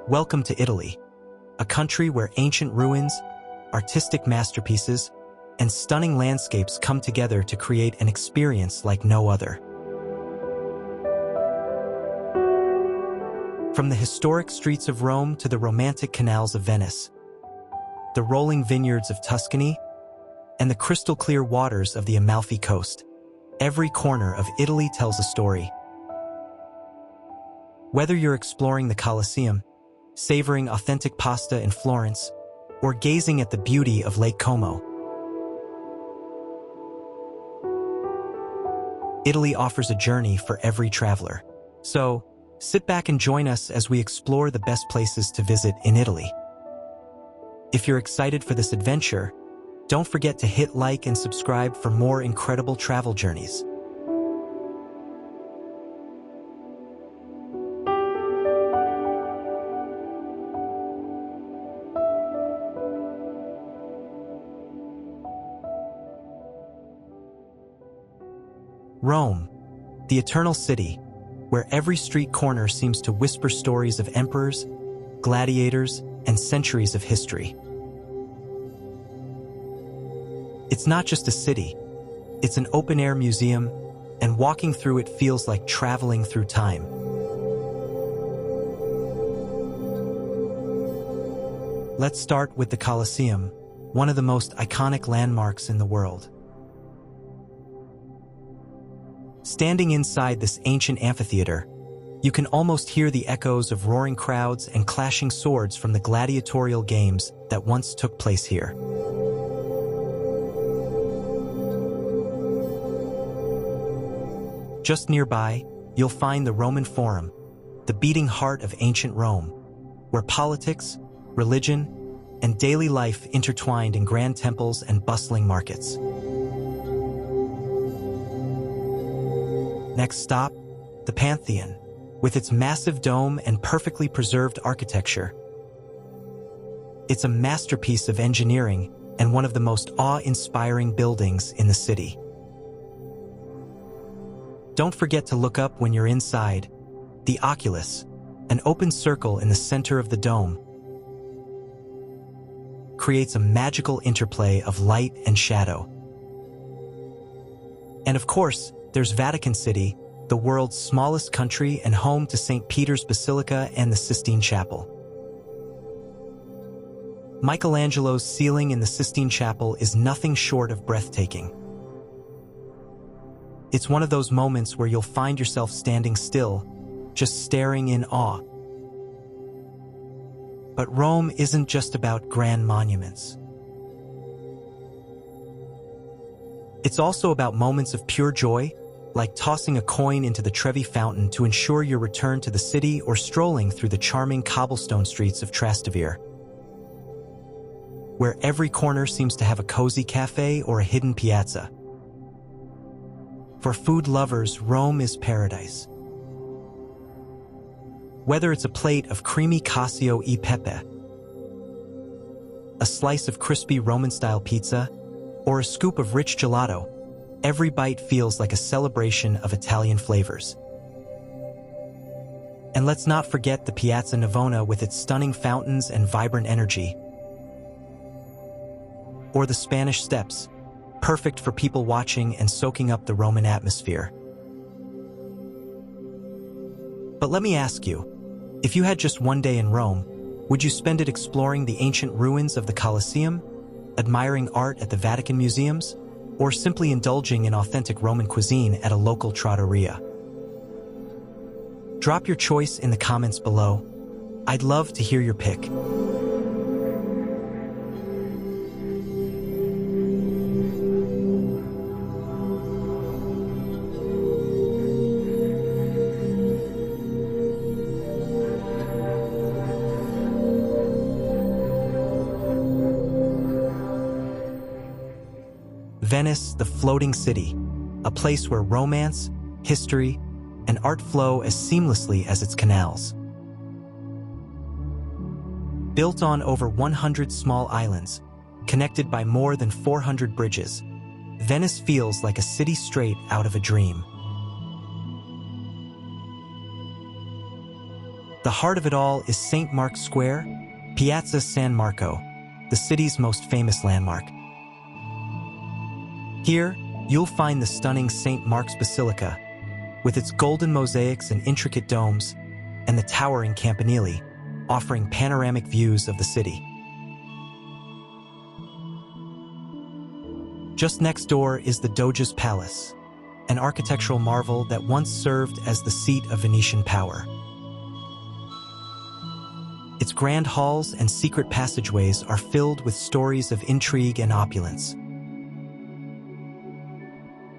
Welcome to Italy, a country where ancient ruins, artistic masterpieces, and stunning landscapes come together to create an experience like no other. From the historic streets of Rome to the romantic canals of Venice, the rolling vineyards of Tuscany, and the crystal-clear waters of the Amalfi Coast, every corner of Italy tells a story. Whether you're exploring the Colosseum, savoring authentic pasta in Florence, or gazing at the beauty of Lake Como, Italy offers a journey for every traveler. So, sit back and join us as we explore the best places to visit in Italy. If you're excited for this adventure, don't forget to hit like and subscribe for more incredible travel journeys. Rome, the eternal city, where every street corner seems to whisper stories of emperors, gladiators, and centuries of history. It's not just a city, it's an open-air museum, and walking through it feels like traveling through time. Let's start with the Colosseum, one of the most iconic landmarks in the world. Standing inside this ancient amphitheater, you can almost hear the echoes of roaring crowds and clashing swords from the gladiatorial games that once took place here. Just nearby, you'll find the Roman Forum, the beating heart of ancient Rome, where politics, religion, and daily life intertwined in grand temples and bustling markets. Next stop, the Pantheon, with its massive dome and perfectly preserved architecture. It's a masterpiece of engineering and one of the most awe-inspiring buildings in the city. Don't forget to look up when you're inside. The oculus, an open circle in the center of the dome, creates a magical interplay of light and shadow. And of course, there's Vatican City, the world's smallest country and home to St. Peter's Basilica and the Sistine Chapel. Michelangelo's ceiling in the Sistine Chapel is nothing short of breathtaking. It's one of those moments where you'll find yourself standing still, just staring in awe. But Rome isn't just about grand monuments. It's also about moments of pure joy, like tossing a coin into the Trevi Fountain to ensure your return to the city or strolling through the charming cobblestone streets of Trastevere, where every corner seems to have a cozy cafe or a hidden piazza. For food lovers, Rome is paradise. Whether it's a plate of creamy cacio e pepe, a slice of crispy Roman-style pizza, or a scoop of rich gelato, every bite feels like a celebration of Italian flavors. And let's not forget the Piazza Navona with its stunning fountains and vibrant energy. Or the Spanish Steps, perfect for people watching and soaking up the Roman atmosphere. But let me ask you, if you had just one day in Rome, would you spend it exploring the ancient ruins of the Colosseum, admiring art at the Vatican museums, or simply indulging in authentic Roman cuisine at a local trattoria? Drop your choice in the comments below. I'd love to hear your pick. Venice, the floating city, a place where romance, history, and art flow as seamlessly as its canals. Built on over 100 small islands, connected by more than 400 bridges, Venice feels like a city straight out of a dream. The heart of it all is St. Mark's Square, Piazza San Marco, the city's most famous landmark. Here, you'll find the stunning St. Mark's Basilica, with its golden mosaics and intricate domes, and the towering Campanile, offering panoramic views of the city. Just next door is the Doge's Palace, an architectural marvel that once served as the seat of Venetian power. Its grand halls and secret passageways are filled with stories of intrigue and opulence.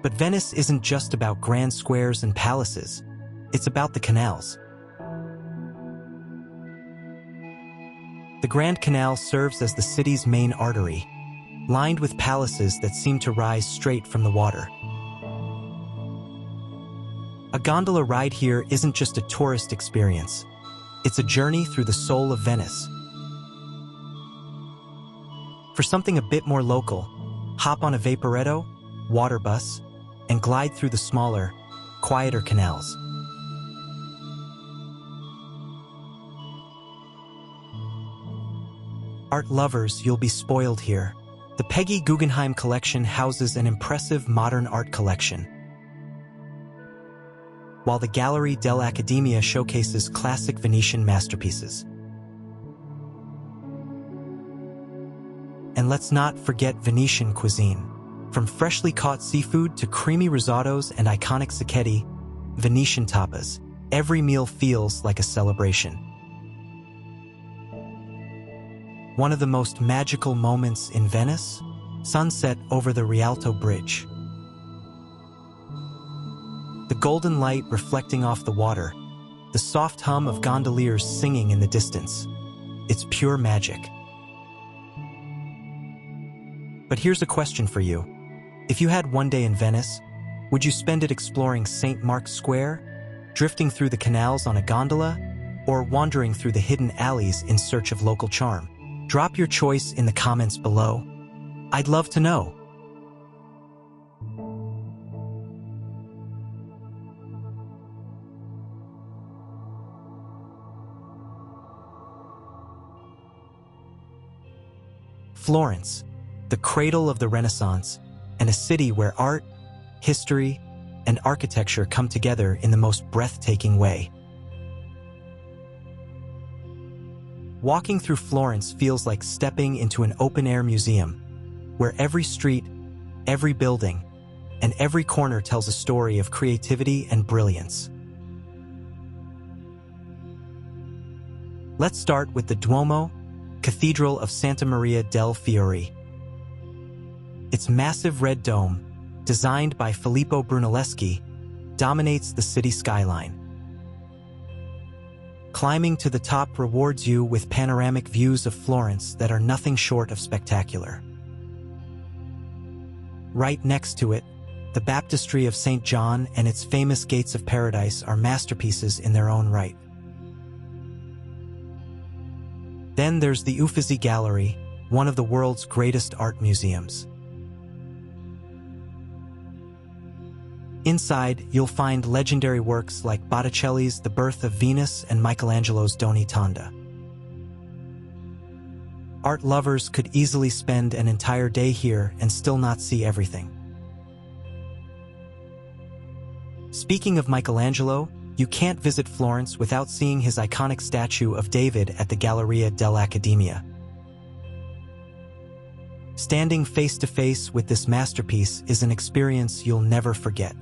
But Venice isn't just about grand squares and palaces. It's about the canals. The Grand Canal serves as the city's main artery, lined with palaces that seem to rise straight from the water. A gondola ride here isn't just a tourist experience. It's a journey through the soul of Venice. For something a bit more local, hop on a vaporetto, water bus, and glide through the smaller, quieter canals. Art lovers, you'll be spoiled here. The Peggy Guggenheim Collection houses an impressive modern art collection, while the Gallery dell'Accademia showcases classic Venetian masterpieces. And let's not forget Venetian cuisine. From freshly caught seafood to creamy risottos and iconic cicchetti, Venetian tapas, every meal feels like a celebration. One of the most magical moments in Venice? Sunset over the Rialto Bridge. The golden light reflecting off the water, the soft hum of gondoliers singing in the distance. It's pure magic. But here's a question for you. If you had one day in Venice, would you spend it exploring St. Mark's Square, drifting through the canals on a gondola, or wandering through the hidden alleys in search of local charm? Drop your choice in the comments below. I'd love to know. Florence, the cradle of the Renaissance, and a city where art, history, and architecture come together in the most breathtaking way. Walking through Florence feels like stepping into an open-air museum, where every street, every building, and every corner tells a story of creativity and brilliance. Let's start with the Duomo, Cathedral of Santa Maria del Fiore. Its massive red dome, designed by Filippo Brunelleschi, dominates the city skyline. Climbing to the top rewards you with panoramic views of Florence that are nothing short of spectacular. Right next to it, the Baptistry of St. John and its famous Gates of Paradise are masterpieces in their own right. Then there's the Uffizi Gallery, one of the world's greatest art museums. Inside, you'll find legendary works like Botticelli's The Birth of Venus and Michelangelo's Doni Tonda. Art lovers could easily spend an entire day here and still not see everything. Speaking of Michelangelo, you can't visit Florence without seeing his iconic statue of David at the Galleria dell'Accademia. Standing face to face with this masterpiece is an experience you'll never forget.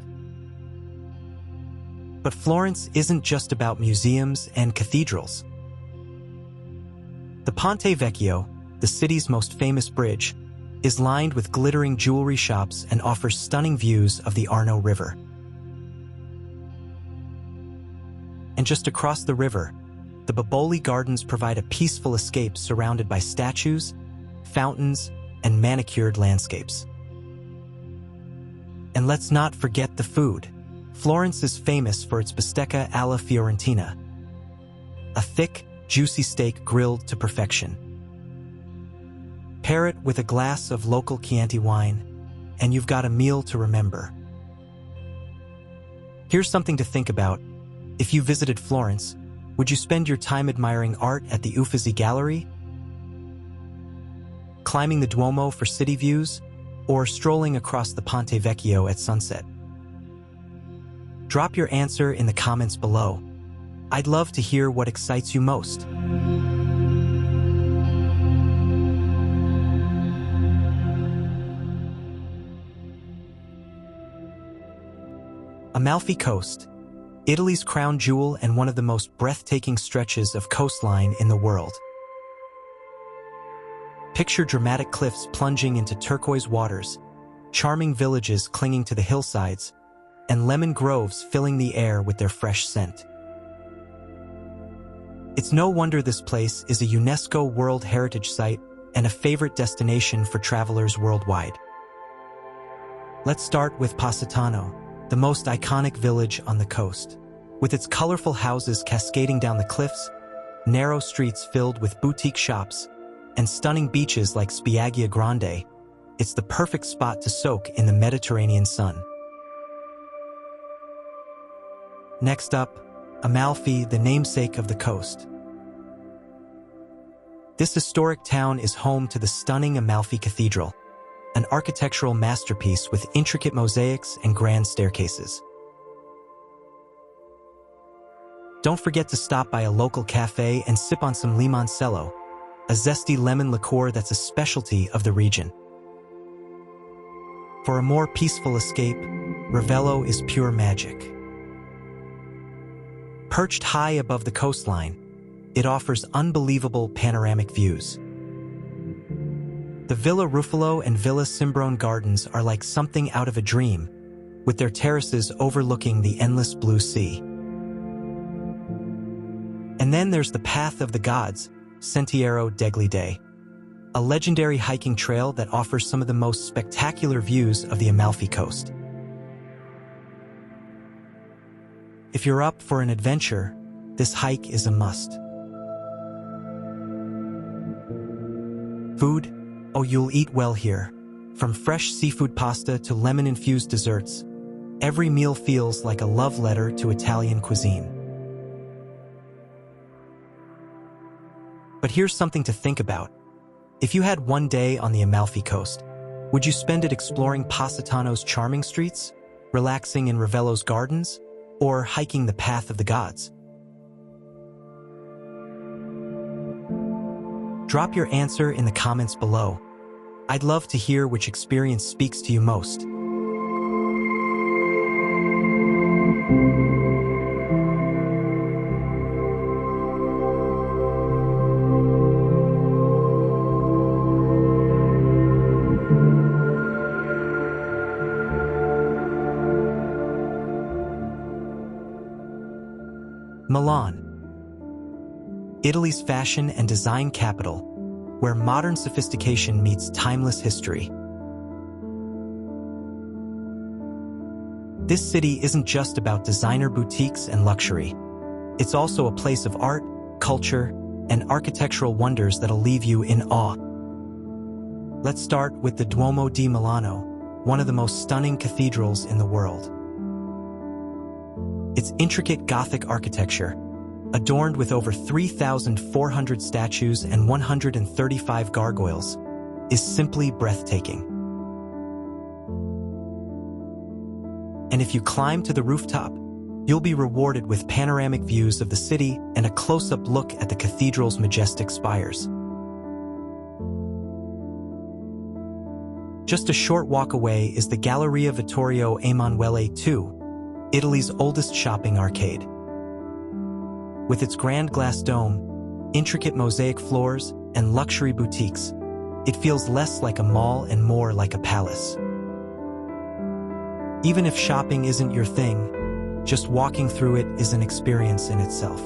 But Florence isn't just about museums and cathedrals. The Ponte Vecchio, the city's most famous bridge, is lined with glittering jewelry shops and offers stunning views of the Arno River. And just across the river, the Boboli Gardens provide a peaceful escape surrounded by statues, fountains, and manicured landscapes. And let's not forget the food. Florence is famous for its bistecca alla fiorentina, a thick, juicy steak grilled to perfection. Pair it with a glass of local Chianti wine, and you've got a meal to remember. Here's something to think about. If you visited Florence, would you spend your time admiring art at the Uffizi Gallery, climbing the Duomo for city views, or strolling across the Ponte Vecchio at sunset? Drop your answer in the comments below. I'd love to hear what excites you most. Amalfi Coast, Italy's crown jewel and one of the most breathtaking stretches of coastline in the world. Picture dramatic cliffs plunging into turquoise waters, charming villages clinging to the hillsides, and lemon groves filling the air with their fresh scent. It's no wonder this place is a UNESCO World Heritage Site and a favorite destination for travelers worldwide. Let's start with Positano, the most iconic village on the coast. With its colorful houses cascading down the cliffs, narrow streets filled with boutique shops, and stunning beaches like Spiaggia Grande, it's the perfect spot to soak in the Mediterranean sun. Next up, Amalfi, the namesake of the coast. This historic town is home to the stunning Amalfi Cathedral, an architectural masterpiece with intricate mosaics and grand staircases. Don't forget to stop by a local cafe and sip on some limoncello, a zesty lemon liqueur that's a specialty of the region. For a more peaceful escape, Ravello is pure magic. Perched high above the coastline, it offers unbelievable panoramic views. The Villa Ruffalo and Villa Simbrone gardens are like something out of a dream, with their terraces overlooking the endless blue sea. And then there's the Path of the Gods, Sentiero degli Dei, a legendary hiking trail that offers some of the most spectacular views of the Amalfi Coast. If you're up for an adventure, this hike is a must. Food? Oh, you'll eat well here. From fresh seafood pasta to lemon-infused desserts, every meal feels like a love letter to Italian cuisine. But here's something to think about. If you had one day on the Amalfi Coast, would you spend it exploring Positano's charming streets, relaxing in Ravello's gardens, or hiking the Path of the Gods? Drop your answer in the comments below. I'd love to hear which experience speaks to you most. Milan, Italy's fashion and design capital, where modern sophistication meets timeless history. This city isn't just about designer boutiques and luxury. It's also a place of art, culture, and architectural wonders that'll leave you in awe. Let's start with the Duomo di Milano, one of the most stunning cathedrals in the world. Its intricate Gothic architecture, adorned with over 3,400 statues and 135 gargoyles, is simply breathtaking. And if you climb to the rooftop, you'll be rewarded with panoramic views of the city and a close-up look at the cathedral's majestic spires. Just a short walk away is the Galleria Vittorio Emanuele II, Italy's oldest shopping arcade. With its grand glass dome, intricate mosaic floors, and luxury boutiques, it feels less like a mall and more like a palace. Even if shopping isn't your thing, just walking through it is an experience in itself.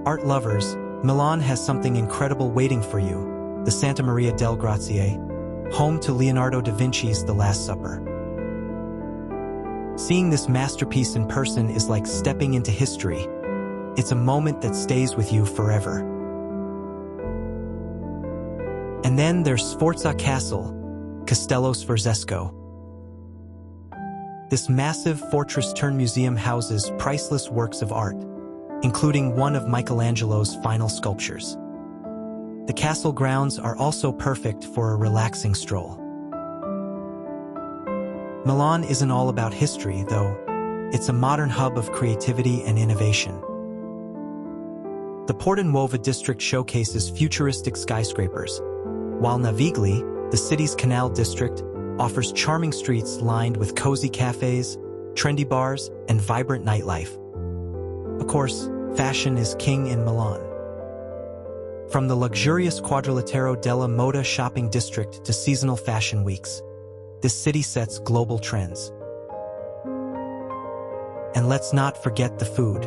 Art lovers, Milan has something incredible waiting for you: the Santa Maria del Grazie, home to Leonardo da Vinci's The Last Supper. Seeing this masterpiece in person is like stepping into history. It's a moment that stays with you forever. And then there's Sforza Castle, Castello Sforzesco. This massive fortress-turned museum houses priceless works of art, including one of Michelangelo's final sculptures. The castle grounds are also perfect for a relaxing stroll. Milan isn't all about history, though. It's a modern hub of creativity and innovation. The Porta Nuova district showcases futuristic skyscrapers, while Navigli, the city's canal district, offers charming streets lined with cozy cafes, trendy bars, and vibrant nightlife. Of course, fashion is king in Milan. From the luxurious Quadrilatero della Moda shopping district to seasonal fashion weeks, this city sets global trends. And let's not forget the food.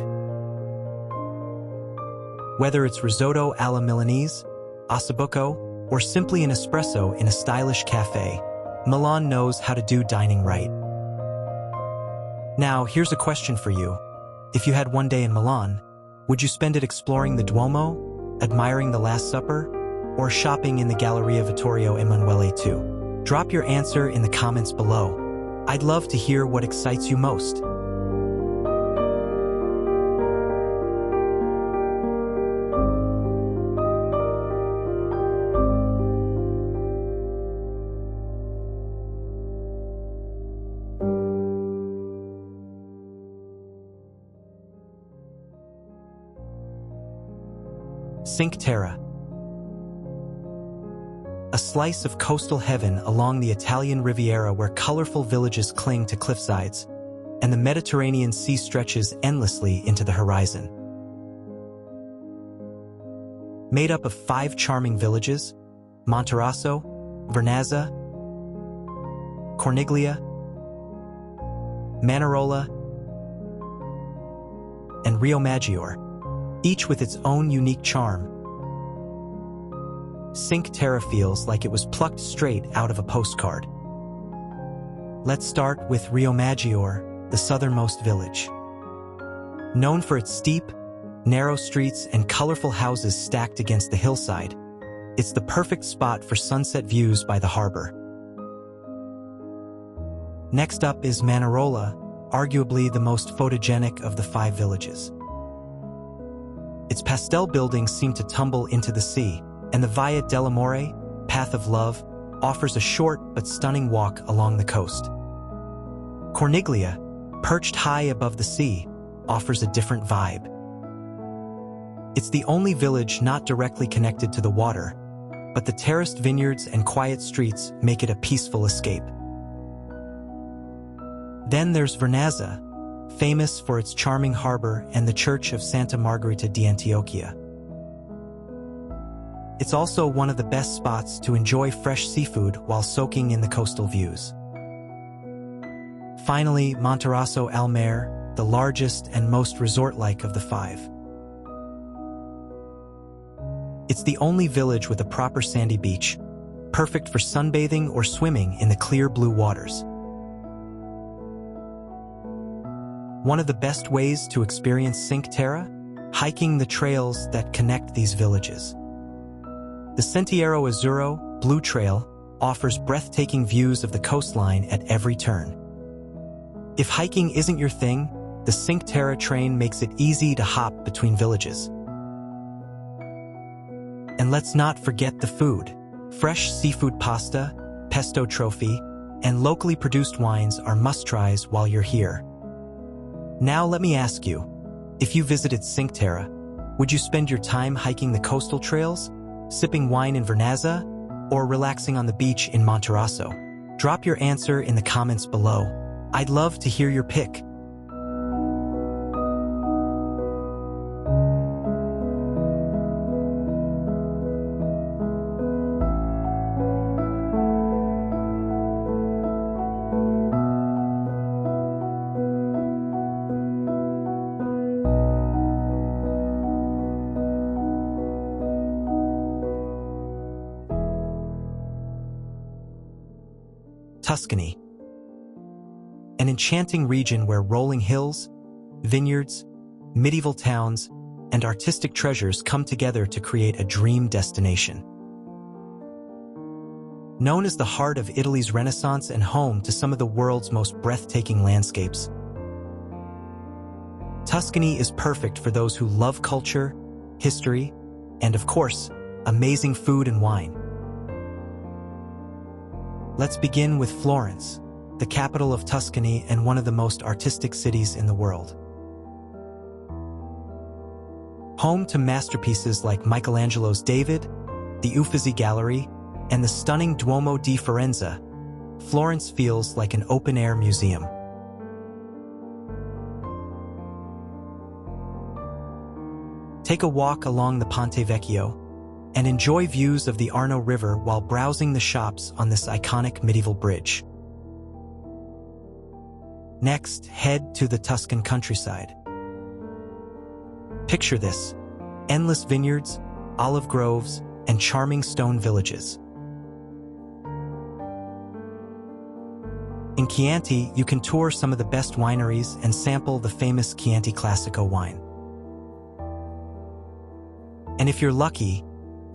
Whether it's risotto alla Milanese, ossobuco, or simply an espresso in a stylish cafe, Milan knows how to do dining right. Now, here's a question for you. If you had one day in Milan, would you spend it exploring the Duomo, admiring the Last Supper, or shopping in the Galleria Vittorio Emanuele II? Drop your answer in the comments below. I'd love to hear what excites you most. Cinque Terre. A slice of coastal heaven along the Italian Riviera where colorful villages cling to cliffsides, and the Mediterranean Sea stretches endlessly into the horizon. Made up of 5 charming villages, Monterosso, Vernazza, Corniglia, Manarola, and Riomaggiore, each with its own unique charm. Cinque Terre feels like it was plucked straight out of a postcard. Let's start with Riomaggiore, the southernmost village. Known for its steep, narrow streets and colorful houses stacked against the hillside, it's the perfect spot for sunset views by the harbor. Next up is Manarola, arguably the most photogenic of the 5 villages. Its pastel buildings seem to tumble into the sea, and the Via dell'Amore, Path of Love, offers a short but stunning walk along the coast. Corniglia, perched high above the sea, offers a different vibe. It's the only village not directly connected to the water, but the terraced vineyards and quiet streets make it a peaceful escape. Then there's Vernazza, famous for its charming harbor and the Church of Santa Margherita di Antiochia. It's also one of the best spots to enjoy fresh seafood while soaking in the coastal views. Finally, Monterosso al Mare, the largest and most resort-like of the 5. It's the only village with a proper sandy beach, perfect for sunbathing or swimming in the clear blue waters. One of the best ways to experience Cinque Terre? Hiking the trails that connect these villages. The Sentiero Azzurro, Blue Trail, offers breathtaking views of the coastline at every turn. If hiking isn't your thing, the Cinque Terre train makes it easy to hop between villages. And let's not forget the food. Fresh seafood pasta, pesto trophy, and locally produced wines are must-tries while you're here. Now let me ask you, if you visited Cinque Terre, would you spend your time hiking the coastal trails, sipping wine in Vernazza, or relaxing on the beach in Monterosso? Drop your answer in the comments below. I'd love to hear your pick. Tuscany. An enchanting region where rolling hills, vineyards, medieval towns, and artistic treasures come together to create a dream destination. Known as the heart of Italy's Renaissance and home to some of the world's most breathtaking landscapes, Tuscany is perfect for those who love culture, history, and of course, amazing food and wine. Let's begin with Florence, the capital of Tuscany and one of the most artistic cities in the world. Home to masterpieces like Michelangelo's David, the Uffizi Gallery, and the stunning Duomo di Firenze, Florence feels like an open-air museum. Take a walk along the Ponte Vecchio and enjoy views of the Arno River while browsing the shops on this iconic medieval bridge. Next, head to the Tuscan countryside. Picture this: endless vineyards, olive groves, and charming stone villages. In Chianti, you can tour some of the best wineries and sample the famous Chianti Classico wine. And if you're lucky,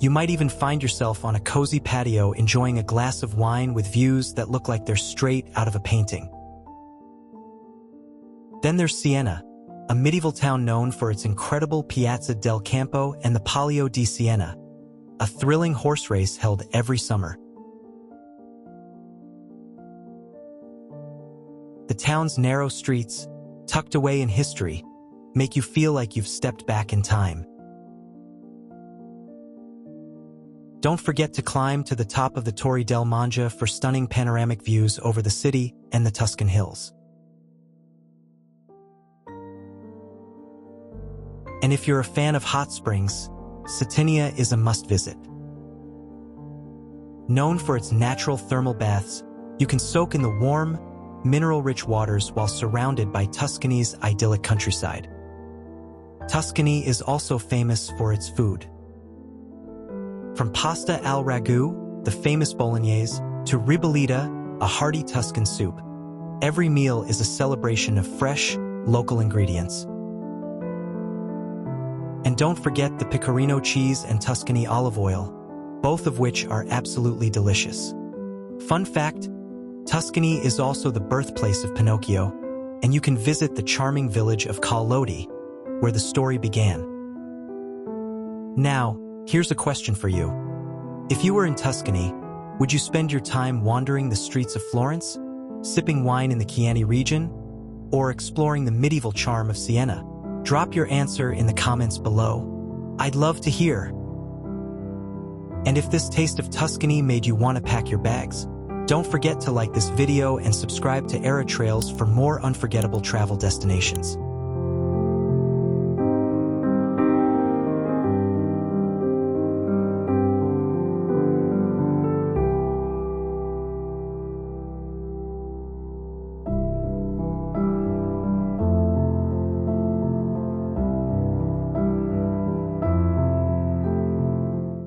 you might even find yourself on a cozy patio enjoying a glass of wine with views that look like they're straight out of a painting. Then there's Siena, a medieval town known for its incredible Piazza del Campo and the Palio di Siena, a thrilling horse race held every summer. The town's narrow streets, tucked away in history, make you feel like you've stepped back in time. Don't forget to climb to the top of the Torre del Mangia for stunning panoramic views over the city and the Tuscan hills. And if you're a fan of hot springs, Sardinia is a must-visit. Known for its natural thermal baths, you can soak in the warm, mineral-rich waters while surrounded by Tuscany's idyllic countryside. Tuscany is also famous for its food. From pasta al ragu, the famous bolognese, to ribollita, a hearty Tuscan soup, every meal is a celebration of fresh, local ingredients. And don't forget the pecorino cheese and Tuscany olive oil, both of which are absolutely delicious. Fun fact, Tuscany is also the birthplace of Pinocchio, and you can visit the charming village of Cal Lodi, where the story began. Now, here's a question for you. If you were in Tuscany, would you spend your time wandering the streets of Florence, sipping wine in the Chianti region, or exploring the medieval charm of Siena? Drop your answer in the comments below. I'd love to hear. And if this taste of Tuscany made you want to pack your bags, don't forget to like this video and subscribe to Era Trails for more unforgettable travel destinations.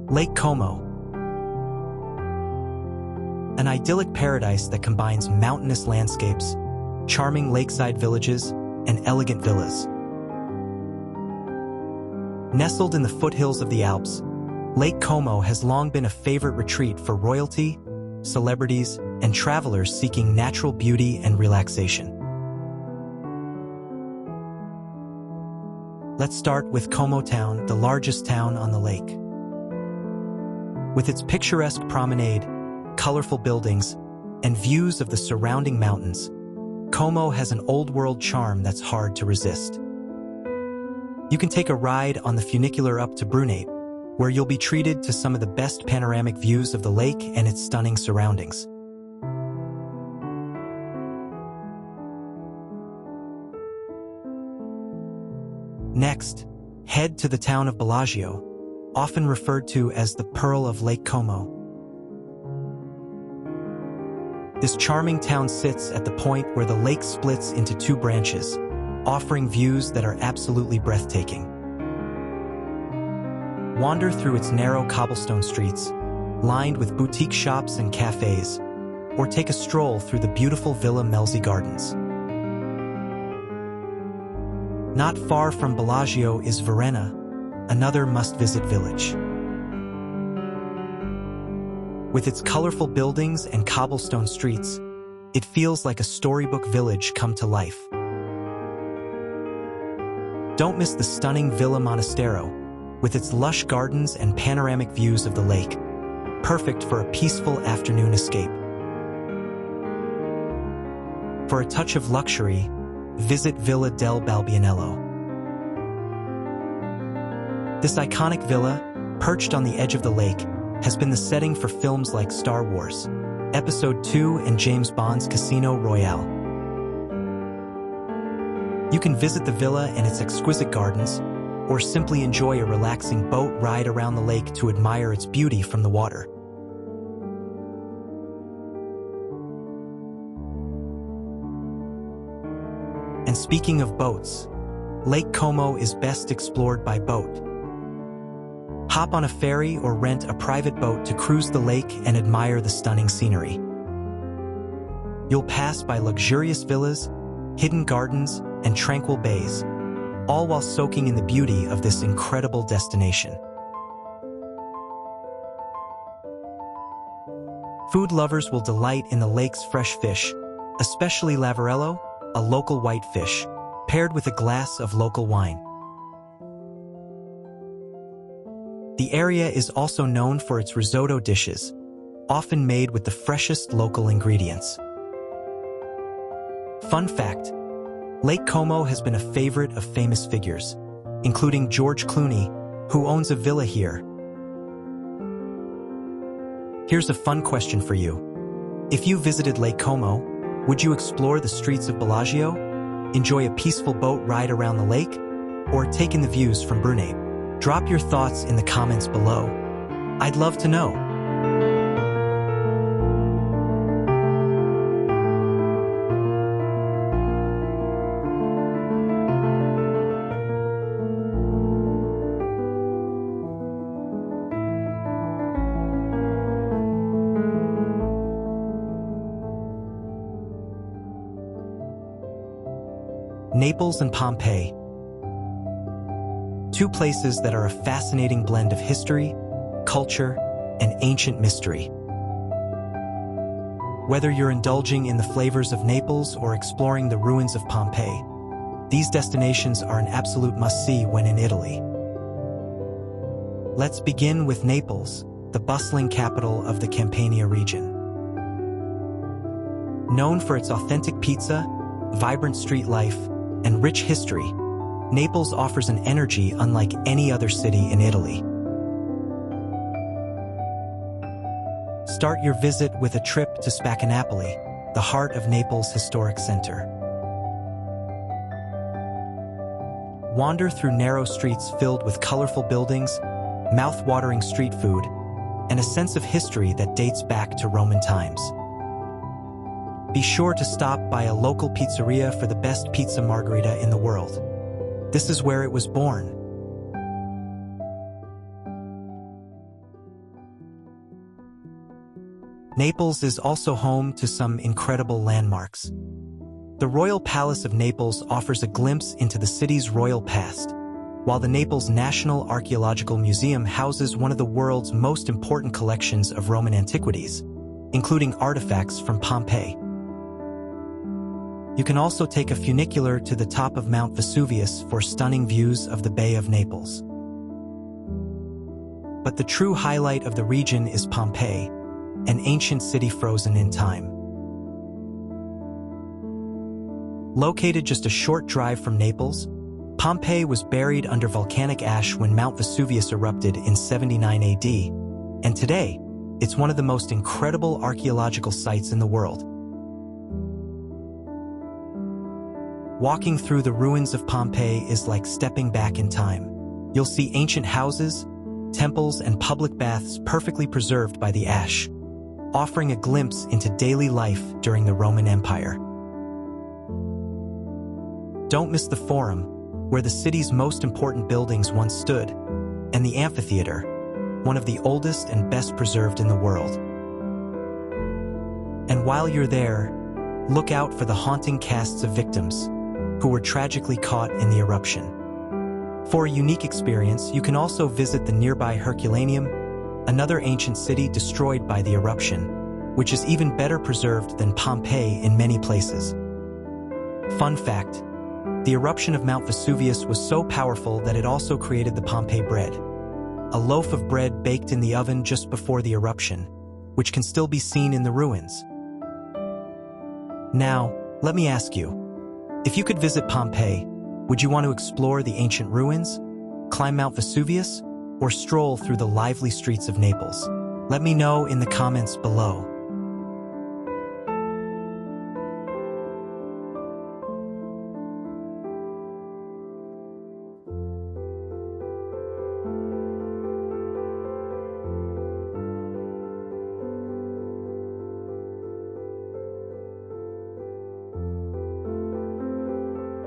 Lake Como, an idyllic paradise that combines mountainous landscapes, charming lakeside villages, and elegant villas. Nestled in the foothills of the Alps, Lake Como has long been a favorite retreat for royalty, celebrities, and travelers seeking natural beauty and relaxation. Let's start with Como Town, the largest town on the lake. With its picturesque promenade, colorful buildings, and views of the surrounding mountains, Como has an old-world charm that's hard to resist. You can take a ride on the funicular up to Brunate, where you'll be treated to some of the best panoramic views of the lake and its stunning surroundings. Next, head to the town of Bellagio, often referred to as the Pearl of Lake Como. This charming town sits at the point where the lake splits into two branches, offering views that are absolutely breathtaking. Wander through its narrow cobblestone streets, lined with boutique shops and cafes, or take a stroll through the beautiful Villa Melzi Gardens. Not far from Bellagio is Verona, another must-visit village. With its colorful buildings and cobblestone streets, it feels like a storybook village come to life. Don't miss the stunning Villa Monastero, with its lush gardens and panoramic views of the lake, perfect for a peaceful afternoon escape. For a touch of luxury, visit Villa del Balbianello. This iconic villa, perched on the edge of the lake, has been the setting for films like Star Wars, Episode II and James Bond's Casino Royale. You can visit the villa and its exquisite gardens, or simply enjoy a relaxing boat ride around the lake to admire its beauty from the water. And speaking of boats, Lake Como is best explored by boat. Hop on a ferry or rent a private boat to cruise the lake and admire the stunning scenery. You'll pass by luxurious villas, hidden gardens, and tranquil bays, all while soaking in the beauty of this incredible destination. Food lovers will delight in the lake's fresh fish, especially lavarello, a local white fish, paired with a glass of local wine. The area is also known for its risotto dishes, often made with the freshest local ingredients. Fun fact: Lake Como has been a favorite of famous figures, including George Clooney, who owns a villa here. Here's a fun question for you. If you visited Lake Como, would you explore the streets of Bellagio, enjoy a peaceful boat ride around the lake, or take in the views from Brunei? Drop your thoughts in the comments below. I'd love to know. Naples and Pompei. Two places that are a fascinating blend of history, culture, and ancient mystery. Whether you're indulging in the flavors of Naples or exploring the ruins of Pompeii, these destinations are an absolute must-see when in Italy. Let's begin with Naples, the bustling capital of the Campania region. Known for its authentic pizza, vibrant street life, and rich history, Naples offers an energy unlike any other city in Italy. Start your visit with a trip to Spaccanapoli, the heart of Naples' historic center. Wander through narrow streets filled with colorful buildings, mouth-watering street food, and a sense of history that dates back to Roman times. Be sure to stop by a local pizzeria for the best pizza margherita in the world. This is where it was born. Naples is also home to some incredible landmarks. The Royal Palace of Naples offers a glimpse into the city's royal past, while the Naples National Archaeological Museum houses one of the world's most important collections of Roman antiquities, including artifacts from Pompeii. You can also take a funicular to the top of Mount Vesuvius for stunning views of the Bay of Naples. But the true highlight of the region is Pompeii, an ancient city frozen in time. Located just a short drive from Naples, Pompeii was buried under volcanic ash when Mount Vesuvius erupted in 79 AD, and today, it's one of the most incredible archaeological sites in the world. Walking through the ruins of Pompeii is like stepping back in time. You'll see ancient houses, temples, and public baths perfectly preserved by the ash, offering a glimpse into daily life during the Roman Empire. Don't miss the Forum, where the city's most important buildings once stood, and the amphitheater, one of the oldest and best preserved in the world. And while you're there, look out for the haunting casts of victims who were tragically caught in the eruption. For a unique experience, you can also visit the nearby Herculaneum, another ancient city destroyed by the eruption, which is even better preserved than Pompeii in many places. Fun fact, the eruption of Mount Vesuvius was so powerful that it also created the Pompeii bread, a loaf of bread baked in the oven just before the eruption, which can still be seen in the ruins. Now, let me ask you, if you could visit Pompeii, would you want to explore the ancient ruins, climb Mount Vesuvius, or stroll through the lively streets of Naples? Let me know in the comments below.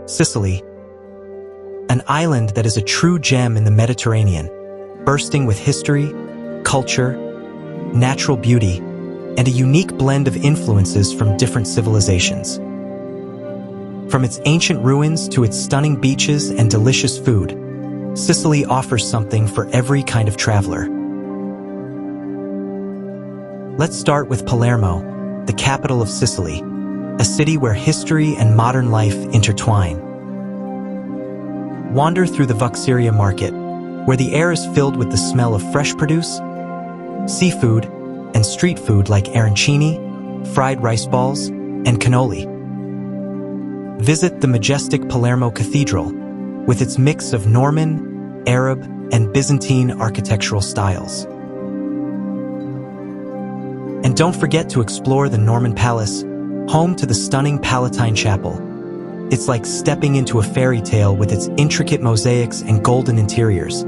Sicily, an island that is a true gem in the Mediterranean, bursting with history, culture, natural beauty, and a unique blend of influences from different civilizations. From its ancient ruins to its stunning beaches and delicious food, Sicily offers something for every kind of traveler. Let's start with Palermo, the capital of Sicily, a city where history and modern life intertwine. Wander through the Vuxeria market, where the air is filled with the smell of fresh produce, seafood, and street food like arancini, fried rice balls, and cannoli. Visit the majestic Palermo Cathedral, with its mix of Norman, Arab, and Byzantine architectural styles. And don't forget to explore the Norman Palace, home to the stunning Palatine Chapel. It's like stepping into a fairy tale with its intricate mosaics and golden interiors.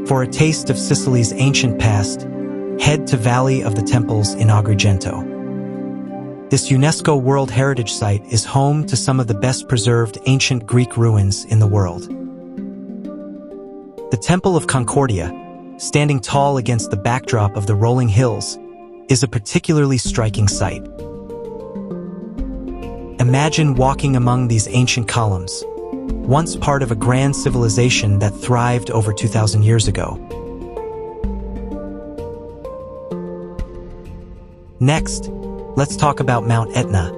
For a taste of Sicily's ancient past, head to Valley of the Temples in Agrigento. This UNESCO World Heritage Site is home to some of the best preserved ancient Greek ruins in the world. The Temple of Concordia, standing tall against the backdrop of the rolling hills, is a particularly striking sight. Imagine walking among these ancient columns, once part of a grand civilization that thrived over 2,000 years ago. Next, let's talk about Mount Etna,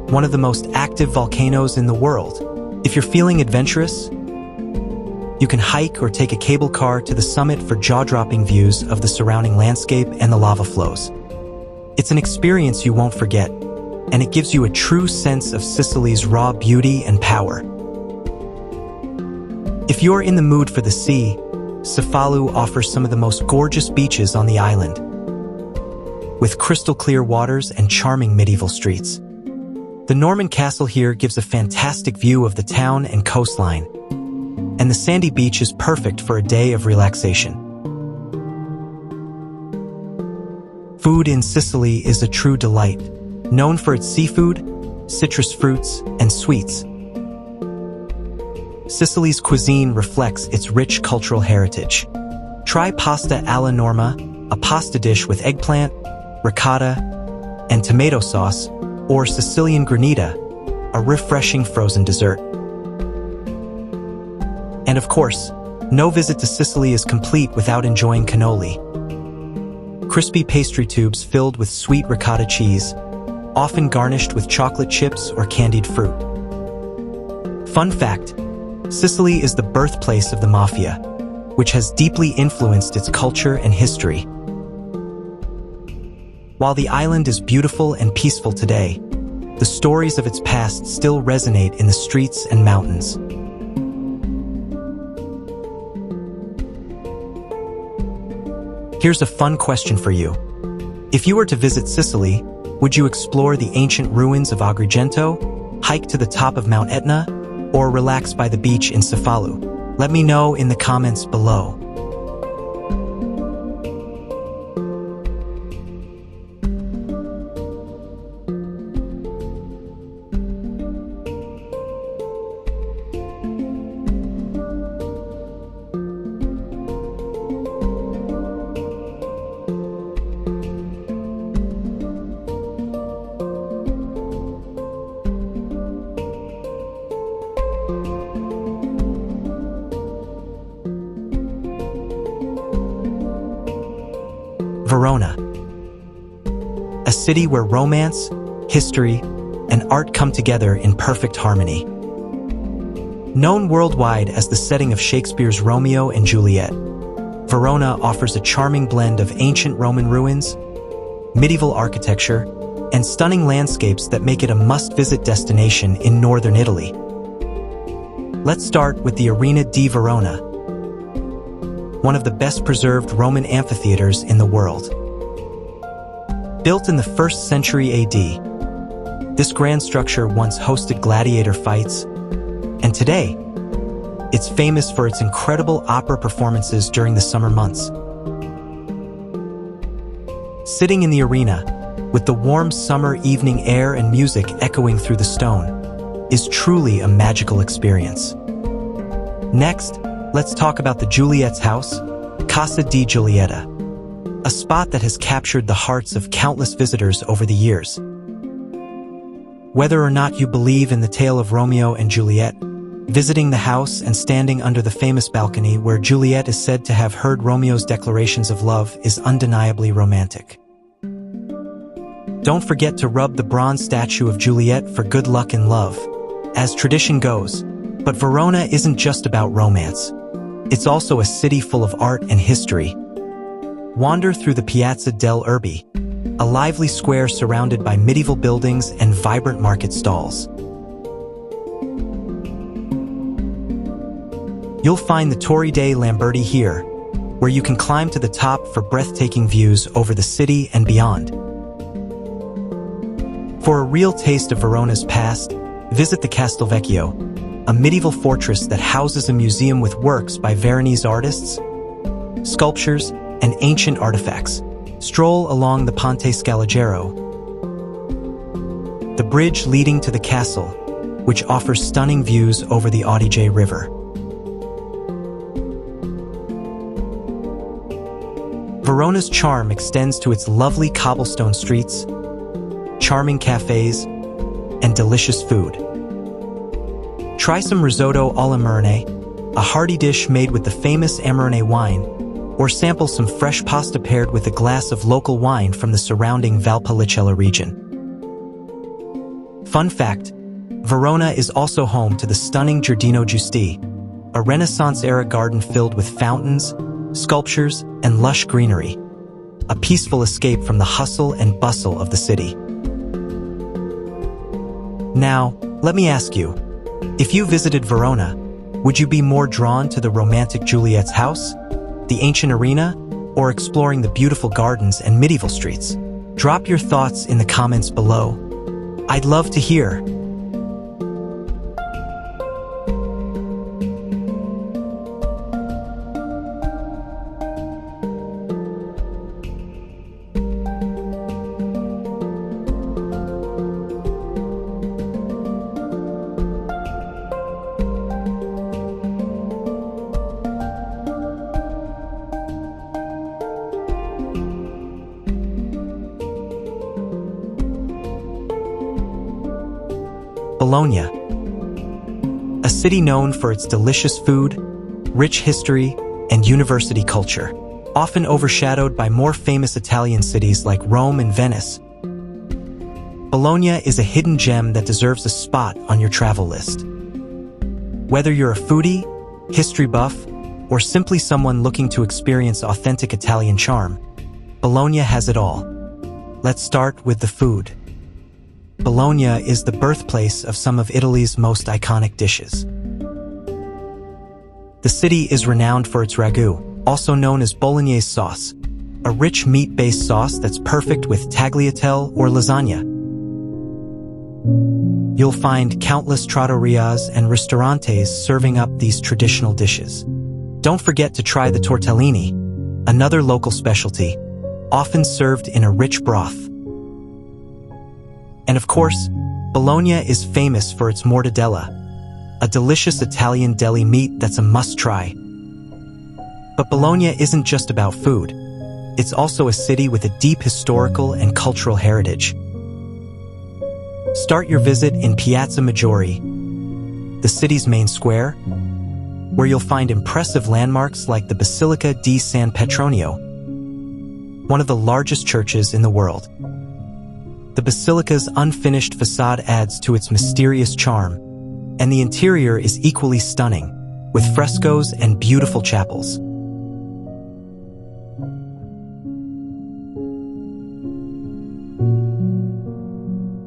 one of the most active volcanoes in the world. If you're feeling adventurous, you can hike or take a cable car to the summit for jaw-dropping views of the surrounding landscape and the lava flows. It's an experience you won't forget, and it gives you a true sense of Sicily's raw beauty and power. If you're in the mood for the sea, Cefalù offers some of the most gorgeous beaches on the island, with crystal-clear waters and charming medieval streets. The Norman castle here gives a fantastic view of the town and coastline, and the sandy beach is perfect for a day of relaxation. Food in Sicily is a true delight, known for its seafood, citrus fruits, and sweets. Sicily's cuisine reflects its rich cultural heritage. Try pasta alla norma, a pasta dish with eggplant, ricotta, and tomato sauce, or Sicilian granita, a refreshing frozen dessert. And of course, no visit to Sicily is complete without enjoying cannoli. Crispy pastry tubes filled with sweet ricotta cheese, often garnished with chocolate chips or candied fruit. Fun fact, Sicily is the birthplace of the mafia, which has deeply influenced its culture and history. While the island is beautiful and peaceful today, the stories of its past still resonate in the streets and mountains. Here's a fun question for you. If you were to visit Sicily, would you explore the ancient ruins of Agrigento, hike to the top of Mount Etna, or relax by the beach in Cefalù? Let me know in the comments below. Verona. A city where romance, history, and art come together in perfect harmony. Known worldwide as the setting of Shakespeare's Romeo and Juliet, Verona offers a charming blend of ancient Roman ruins, medieval architecture, and stunning landscapes that make it a must-visit destination in northern Italy. Let's start with the Arena di Verona, one of the best-preserved Roman amphitheaters in the world. Built in the 1st century AD, this grand structure once hosted gladiator fights, and today, it's famous for its incredible opera performances during the summer months. Sitting in the arena, with the warm summer evening air and music echoing through the stone, is truly a magical experience. Next, let's talk about the Juliet's house, Casa di Giulietta, a spot that has captured the hearts of countless visitors over the years. Whether or not you believe in the tale of Romeo and Juliet, visiting the house and standing under the famous balcony where Juliet is said to have heard Romeo's declarations of love is undeniably romantic. Don't forget to rub the bronze statue of Juliet for good luck and love, as tradition goes. But Verona isn't just about romance. It's also a city full of art and history. Wander through the Piazza del Erbe, a lively square surrounded by medieval buildings and vibrant market stalls. You'll find the Torre dei Lamberti here, where you can climb to the top for breathtaking views over the city and beyond. For a real taste of Verona's past, visit the Castelvecchio, a medieval fortress that houses a museum with works by Veronese artists, sculptures, and ancient artifacts. Stroll along the Ponte Scalagero, the bridge leading to the castle, which offers stunning views over the Adige River. Verona's charm extends to its lovely cobblestone streets, charming cafes, and delicious food. Try some risotto alla Marone, a hearty dish made with the famous Amarone wine, or sample some fresh pasta paired with a glass of local wine from the surrounding Valpolicella region. Fun fact, Verona is also home to the stunning Giardino Giusti, a Renaissance-era garden filled with fountains, sculptures, and lush greenery, a peaceful escape from the hustle and bustle of the city. Now, let me ask you, if you visited Verona, would you be more drawn to the romantic Juliet's house, the ancient arena, or exploring the beautiful gardens and medieval streets? Drop your thoughts in the comments below. I'd love to hear. Bologna, a city known for its delicious food, rich history, and university culture, often overshadowed by more famous Italian cities like Rome and Venice. Bologna is a hidden gem that deserves a spot on your travel list. Whether you're a foodie, history buff, or simply someone looking to experience authentic Italian charm, Bologna has it all. Let's start with the food. Bologna is the birthplace of some of Italy's most iconic dishes. The city is renowned for its ragu, also known as bolognese sauce, a rich meat-based sauce that's perfect with tagliatelle or lasagna. You'll find countless trattorias and ristorantes serving up these traditional dishes. Don't forget to try the tortellini, another local specialty, often served in a rich broth. And of course, Bologna is famous for its mortadella, a delicious Italian deli meat that's a must-try. But Bologna isn't just about food. It's also a city with a deep historical and cultural heritage. Start your visit in Piazza Maggiore, the city's main square, where you'll find impressive landmarks like the Basilica di San Petronio. one of the largest churches in the world. The basilica's unfinished facade adds to its mysterious charm, and the interior is equally stunning, with frescoes and beautiful chapels.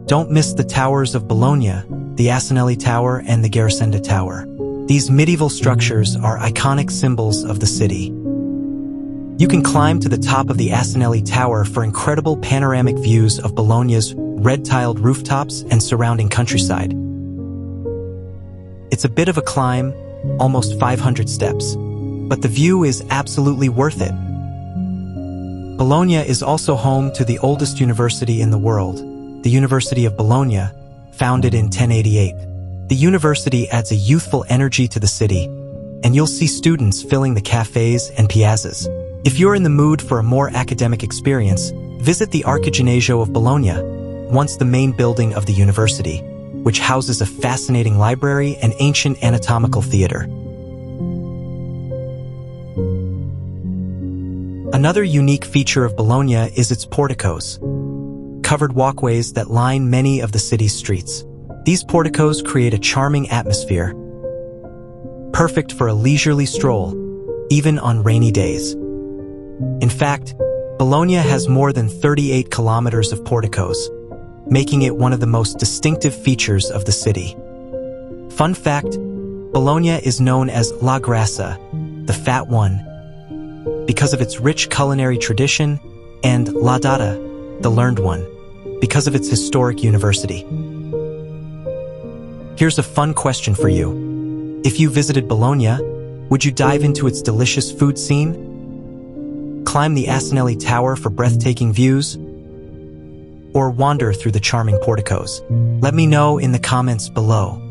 Don't miss the towers of Bologna, the Asinelli Tower and the Garisenda Tower. These medieval structures are iconic symbols of the city. You can climb to the top of the Asinelli Tower for incredible panoramic views of Bologna's red-tiled rooftops and surrounding countryside. It's a bit of a climb, almost 500 steps, but the view is absolutely worth it. Bologna is also home to the oldest university in the world, the University of Bologna, founded in 1088. The university adds a youthful energy to the city, and you'll see students filling the cafes and piazzas. If you're in the mood for a more academic experience, visit the Archiginnasio of Bologna, once the main building of the university, which houses a fascinating library and ancient anatomical theater. Another unique feature of Bologna is its porticos, covered walkways that line many of the city's streets. These porticos create a charming atmosphere, perfect for a leisurely stroll, even on rainy days. In fact, Bologna has more than 38 kilometers of porticos, making it one of the most distinctive features of the city. Fun fact, Bologna is known as La Grassa, the Fat One, because of its rich culinary tradition, and La Data, the Learned One, because of its historic university. Here's a fun question for you. If you visited Bologna, would you dive into its delicious food scene? Climb the Asinelli Tower for breathtaking views? Or wander through the charming porticos? Let me know in the comments below.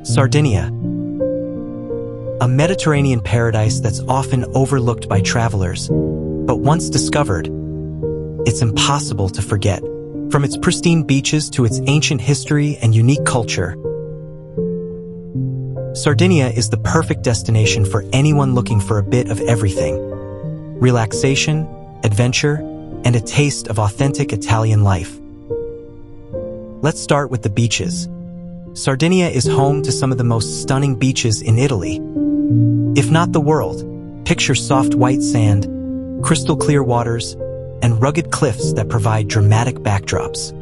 Sardinia, a Mediterranean paradise that's often overlooked by travelers, but once discovered, it's impossible to forget. From its pristine beaches to its ancient history and unique culture, Sardinia is the perfect destination for anyone looking for a bit of everything: relaxation, adventure, and a taste of authentic Italian life. Let's start with the beaches. Sardinia is home to some of the most stunning beaches in Italy, if not the world. Picture soft white sand, crystal clear waters, and rugged cliffs that provide dramatic backdrops.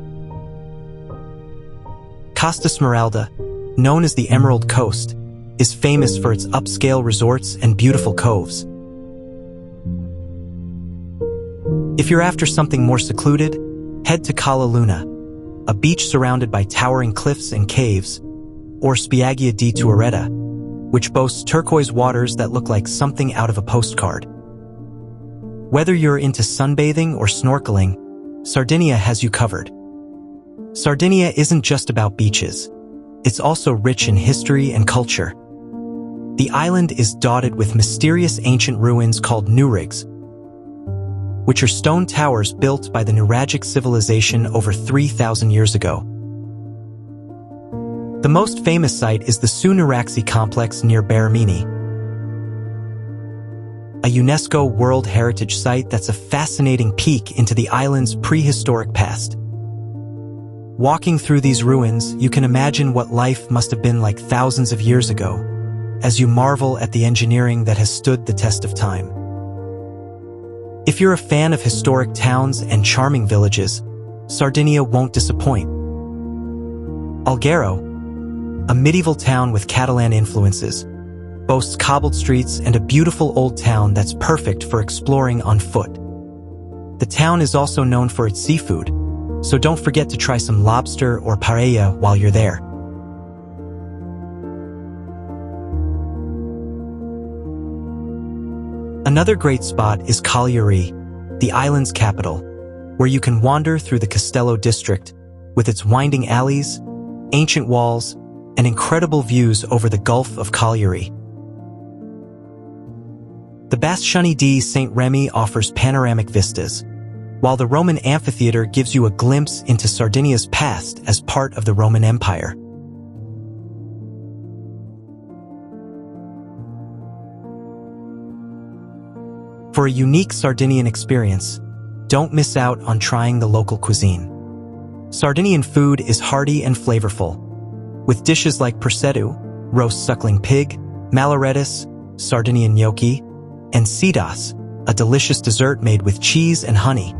Costa Smeralda, known as the Emerald Coast, is famous for its upscale resorts and beautiful coves. If you're after something more secluded, head to Cala Luna, a beach surrounded by towering cliffs and caves, or Spiaggia di Tuaretta, which boasts turquoise waters that look like something out of a postcard. Whether you're into sunbathing or snorkeling, Sardinia has you covered. Sardinia isn't just about beaches. It's also rich in history and culture. The island is dotted with mysterious ancient ruins called newrigs, which are stone towers built by the Nuragic civilization over 3,000 years ago. The most famous site is the Su Nuraxi complex near Baramini, a UNESCO World Heritage Site that's a fascinating peek into the island's prehistoric past. Walking through these ruins, you can imagine what life must have been like thousands of years ago, as you marvel at the engineering that has stood the test of time. If you're a fan of historic towns and charming villages, Sardinia won't disappoint. Alghero, a medieval town with Catalan influences, boasts cobbled streets and a beautiful old town that's perfect for exploring on foot. The town is also known for its seafood, so don't forget to try some lobster or paella while you're there. Another great spot is Cagliari, the island's capital, where you can wander through the Castello district with its winding alleys, ancient walls, and incredible views over the Gulf of Cagliari. The Bastioni di St. Remi offers panoramic vistas, while the Roman amphitheater gives you a glimpse into Sardinia's past as part of the Roman Empire. For a unique Sardinian experience, don't miss out on trying the local cuisine. Sardinian food is hearty and flavorful, with dishes like prosciutto, roast suckling pig, malaretas, Sardinian gnocchi, and sidas, a delicious dessert made with cheese and honey.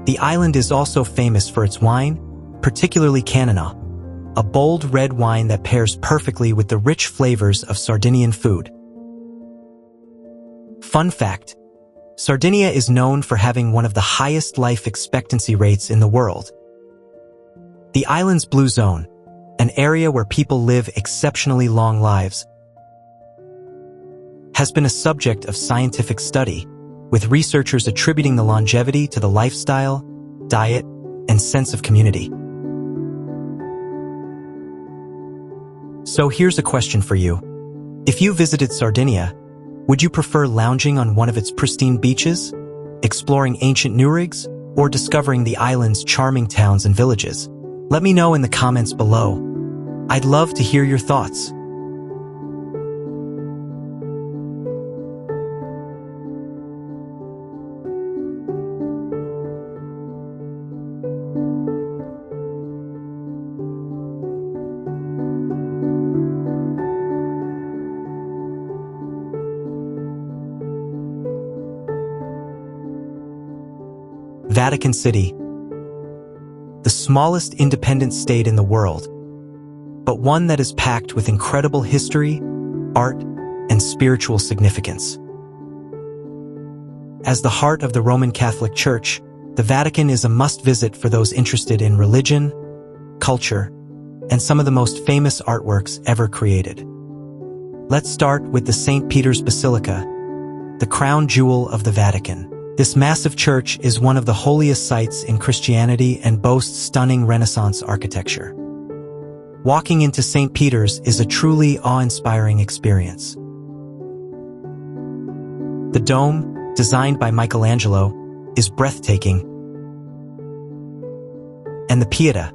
The island is also famous for its wine, particularly Canana, a bold red wine that pairs perfectly with the rich flavors of Sardinian food. Fun fact: Sardinia is known for having one of the highest life expectancy rates in the world. The island's blue zone, an area where people live exceptionally long lives, has been a subject of scientific study, with researchers attributing the longevity to the lifestyle, diet, and sense of community. So here's a question for you. If you visited Sardinia, would you prefer lounging on one of its pristine beaches, exploring ancient new rigs, or discovering the island's charming towns and villages? Let me know in the comments below. I'd love to hear your thoughts. Vatican City, the smallest independent state in the world, but one that is packed with incredible history, art, and spiritual significance. As the heart of the Roman Catholic Church, the Vatican is a must-visit for those interested in religion, culture, and some of the most famous artworks ever created. Let's start with the St. Peter's Basilica, the crown jewel of the Vatican. This massive church is one of the holiest sites in Christianity and boasts stunning Renaissance architecture. Walking into St. Peter's is a truly awe-inspiring experience. The dome, designed by Michelangelo, is breathtaking. And the Pieta,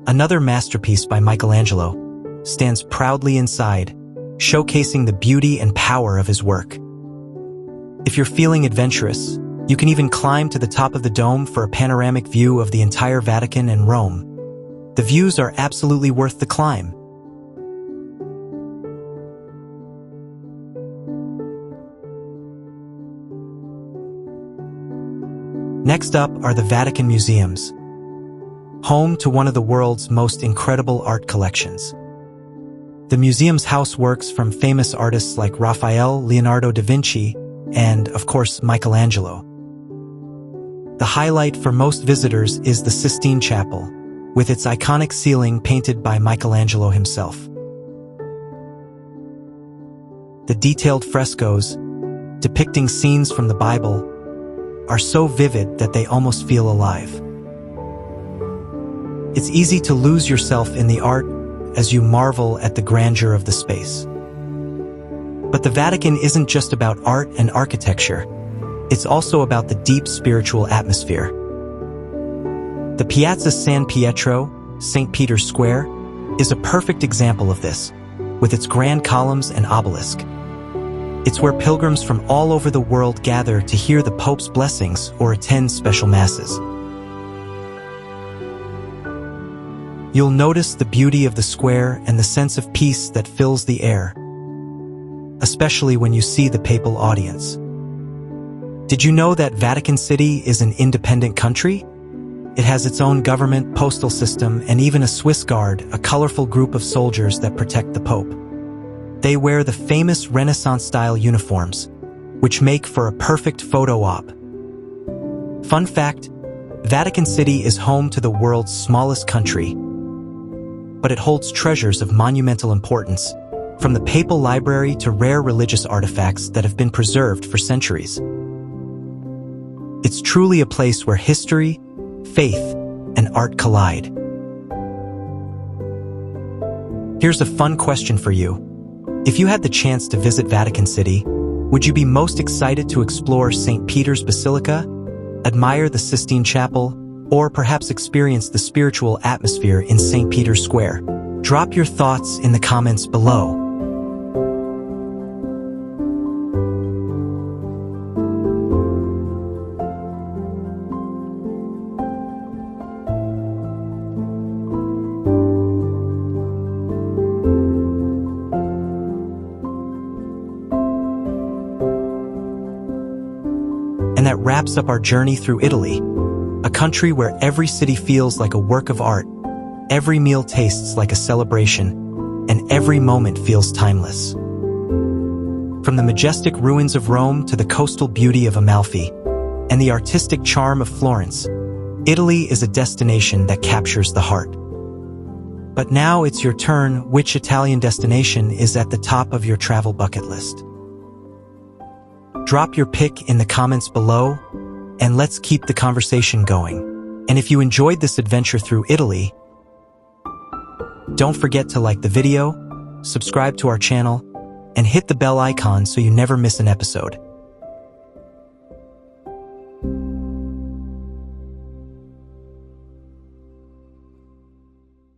another masterpiece by Michelangelo, stands proudly inside, showcasing the beauty and power of his work. If you're feeling adventurous, you can even climb to the top of the dome for a panoramic view of the entire Vatican and Rome. The views are absolutely worth the climb. Next up are the Vatican Museums, home to one of the world's most incredible art collections. The museum's house works from famous artists like Raphael, Leonardo da Vinci, and, of course, Michelangelo. The highlight for most visitors is the Sistine Chapel, with its iconic ceiling painted by Michelangelo himself. The detailed frescoes, depicting scenes from the Bible, are so vivid that they almost feel alive. It's easy to lose yourself in the art as you marvel at the grandeur of the space. But the Vatican isn't just about art and architecture. It's also about the deep spiritual atmosphere. The Piazza San Pietro, St. Peter's Square, is a perfect example of this, with its grand columns and obelisk. It's where pilgrims from all over the world gather to hear the Pope's blessings or attend special masses. You'll notice the beauty of the square and the sense of peace that fills the air, especially when you see the papal audience. Did you know that Vatican City is an independent country? It has its own government, postal system, and even a Swiss Guard, a colorful group of soldiers that protect the Pope. They wear the famous Renaissance-style uniforms, which make for a perfect photo op. Fun fact, Vatican City is home to the world's smallest country, but it holds treasures of monumental importance, from the papal library to rare religious artifacts that have been preserved for centuries. It's truly a place where history, faith, and art collide. Here's a fun question for you. If you had the chance to visit Vatican City, would you be most excited to explore St. Peter's Basilica, admire the Sistine Chapel, or perhaps experience the spiritual atmosphere in St. Peter's Square? Drop your thoughts in the comments below. And that wraps up our journey through Italy, a country where every city feels like a work of art, every meal tastes like a celebration, and every moment feels timeless. From the majestic ruins of Rome to the coastal beauty of Amalfi and the artistic charm of Florence, Italy is a destination that captures the heart. But now it's your turn. Which Italian destination is at the top of your travel bucket list? Drop your pick in the comments below, and let's keep the conversation going. And if you enjoyed this adventure through Italy, don't forget to like the video, subscribe to our channel, and hit the bell icon so you never miss an episode.